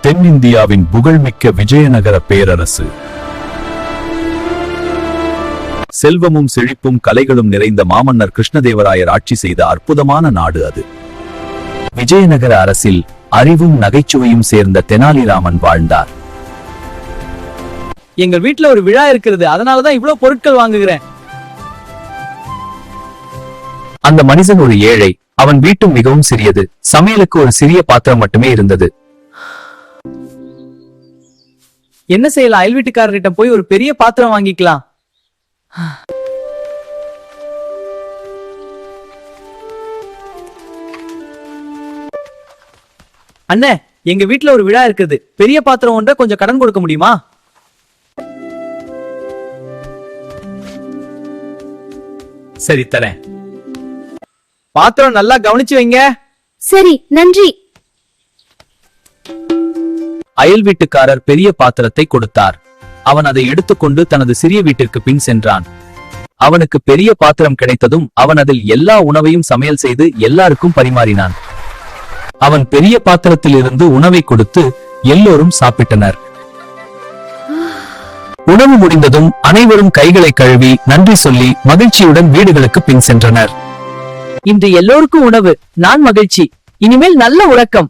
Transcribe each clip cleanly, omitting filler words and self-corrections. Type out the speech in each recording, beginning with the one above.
தென்னிந்தியாவின் புகழ்மிக்க விஜயநகர பேரரசு. செல்வமும் செழிப்பும் கலைகளும் நிறைந்த மாமன்னர் கிருஷ்ணதேவராயர் ஆட்சி செய்த அற்புதமான நாடு அது. விஜயநகர அரசில் அறிவும் நகைச்சுவையும் சேர்ந்த தெனாலிராமன் வாழ்ந்தார். எங்கள் வீட்டுல ஒரு விழா இருக்கிறது, அதனாலதான் இவ்வளவு பொருட்கள் வாங்குகிறேன். அந்த மனிதன் ஒரு ஏழை. அவன் வீட்டும் மிகவும் சிறியது. சமையலுக்கு ஒரு சிறிய பாத்திரம் மட்டுமே இருந்தது. என்ன செய்யலாம்? அயல் வீட்டுக்காரர்கிட்ட போய் ஒரு பெரிய பாத்திரம் வாங்கிக்கலாம். அண்ணே, எங்க வீட்டுல ஒரு விழா இருக்குது. பெரிய பாத்திரம் ஒன்றை கொஞ்சம் கடன் கொடுக்க முடியுமா? சரி, தரேன். பாத்திரம் நல்லா கவனிச்சு வைங்க. சரி, நன்றி. அயல் வீட்டுக்காரர் பெரிய பாத்திரத்தை கொடுத்தார். அவன் அதை எடுத்துக்கொண்டு தனது சிறிய வீட்டிற்கு பின் சென்றான். அவனுக்கு பெரிய பாத்திரம் கிடைத்ததும் அவன் அதில் எல்லா உணவையும் சமையல் செய்து எல்லாருக்கும் பரிமாறினான். அவன் பெரிய பாத்திரத்தில் இருந்து உணவை கொடுத்து எல்லோரும் சாப்பிட்டனர். உணவு முடிந்ததும் அனைவரும் கைகளை கழுவி நன்றி சொல்லி மகிழ்ச்சியுடன் வீடுகளுக்கு பின் சென்றனர். இன்று எல்லோருக்கும் உணவு, நான் மகிழ்ச்சி. இனிமேல் நல்ல உறக்கம்.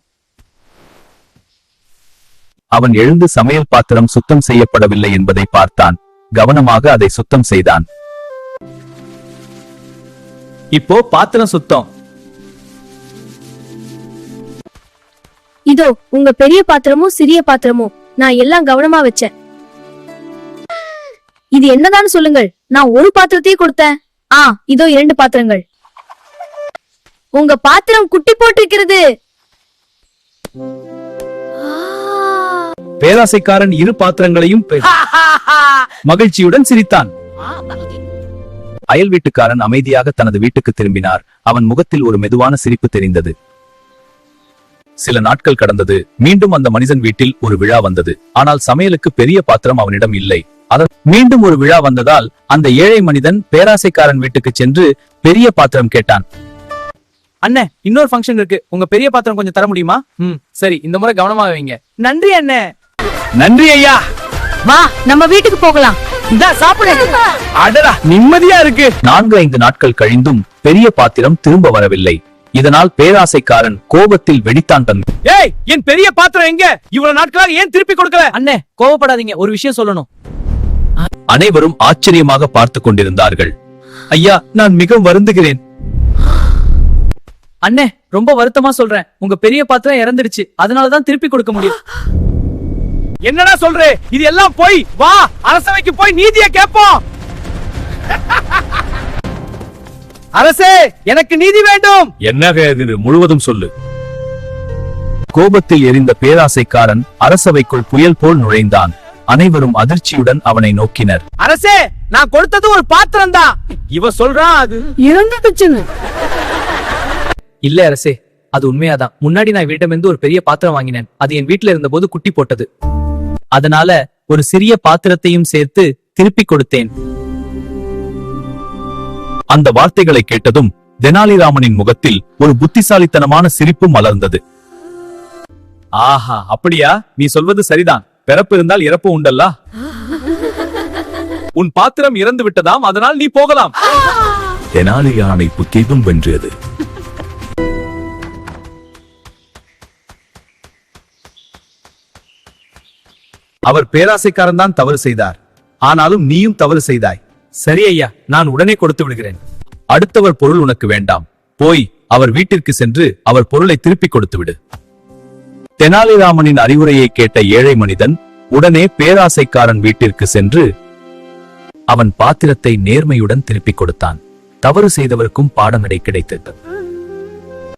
அவன் எழுந்து சமையல் பாத்திரம் சுத்தம் செய்யப்படவில்லை என்பதை பார்த்தான். கவனமாக அதை சுத்தம் செய்தான். இப்போ பாத்திரம் சுத்தம். இதோ உங்க பெரிய பாத்திரமும் சிறிய பாத்திரமும் நான் எல்லாம் கவனமா வச்சேன். இது என்னதான் சொல்லுங்கள். நான் ஒரு பாத்திரத்தையே கொடுத்தேன். இதோ 2 பாத்திரங்கள். உங்க பாத்திரம் குட்டி போட்டிருக்கிறது. பேராசைக்காரன் 2 பாத்திரங்களையும் மகிழ்ச்சியுடன் சிரித்தான். அயல் வீட்டுக்காரன் அமைதியாக தனது வீட்டுக்கு திரும்பினார். அவன் முகத்தில் ஒரு மெதுவான சிரிப்பு தெரிந்தது. சில நாட்கள் கடந்தது. மீண்டும் அந்த மனிதன் வீட்டில் ஒரு விழா வந்தது. ஆனால் சமையலுக்கு பெரிய பாத்திரம் அவனிடம் இல்லை. மீண்டும் ஒரு விழா வந்ததால் அந்த ஏழை மனிதன் பேராசைக்காரன் வீட்டுக்கு சென்று பெரிய பாத்திரம் கேட்டான். அண்ணே, இன்னொரு ஃபங்க்ஷன் இருக்கு. உங்க பெரிய பாத்திரம் கொஞ்சம் தர முடியுமா? சரி, இந்த முறை கவனமாக வைங்க. நன்றி அண்ணே. நன்றி ஐயா. வா, நம்ம வீட்டுக்கு போகலாம். அடடா, நிம்மதியா இருக்கு. 4-5 நாட்கள் கழிந்தும் பெரிய பாத்திரம் திரும்ப வரவில்லை. இதனால் பேராசைக்காரன் கோபத்தில் வெடித்தான். ஏய், என் பெரிய பாத்திரம் எங்க? இவ்வளவு நாட்களாக ஏன் திருப்பி கொடுக்கல? அண்ணே, கோவப்படாதீங்க, ஒரு விஷயம் சொல்லணும். அனைவரும் ஆச்சரியமாக பார்த்து கொண்டிருந்தார்கள். ஐயா, நான் மிகவும் வருந்துகிறேன். அண்ணே, ரொம்ப வருத்தமா சொல்றேன். உங்க பெரிய பாத்திரம் இறந்துடுச்சு, அதனாலதான் திருப்பி கொடுக்க முடியும். என்னடா சொல்றே? இது எல்லாம் போய் வா, அரசவைக்கு போய் நீதியை கேட்போம். அரசே, எனக்கு நீதி வேண்டும். என்ன முழுவதும் சொல்லு. கோபத்தில் எரிந்த பேராசைக்காரன் அரசவைக்குள் புயல் போல் நுழைந்தான். அனைவரும் அதிர்ச்சியுடன் அவனை நோக்கினர். அரசே, நான் கொடுத்தது ஒரு பாத்திரம் தான். இவ சொல்றான் அது இறந்துடுச்சுன்னு. இல்ல அரசே, அது உண்மையாதான். முன்னாடி நான் வீட்டிலிருந்து ஒரு பெரிய பாத்திரம் வாங்கினேன். அது என் வீட்டுல இருந்த போது குட்டி போட்டது. அதனால ஒரு சிறிய பாத்திரத்தையும் சேர்த்து திருப்பி கொடுத்தேன். அந்த வார்த்தைகளை கேட்டதும் தெனாலிராமனின் முகத்தில் ஒரு புத்திசாலித்தனமான சிரிப்பு மலர்ந்தது. ஆஹா, அப்படியா? நீ சொல்வது சரிதான். பிறப்பு இருந்தால் இறப்பு உண்டல்லா. உன் பாத்திரம் இறந்து விட்டதாம், அதனால் நீ போகலாம். தெனாலிராமனை புத்தியும் வென்றது. அவர் பேராசைக்காரன் தான் தவறு செய்தார். ஆனாலும் நீயும் தவறு செய்தாய். சரி ஐயா, நான் உடனே கொடுத்து விடுகிறேன். அடுத்தவர் பொருள் உனக்கு வேண்டாம். போய் அவர் வீட்டிற்கு சென்று அவர் பொருளை திருப்பி கொடுத்து விடு. தெனாலிராமனின் அறிவுரையை கேட்ட ஏழை மனிதன் உடனே பேராசைக்காரன் வீட்டிற்கு சென்று அவன் பாத்திரத்தை நேர்மையுடன் திருப்பிக் கொடுத்தான். தவறு செய்தவருக்கும் பாடநடை கிடைத்தது.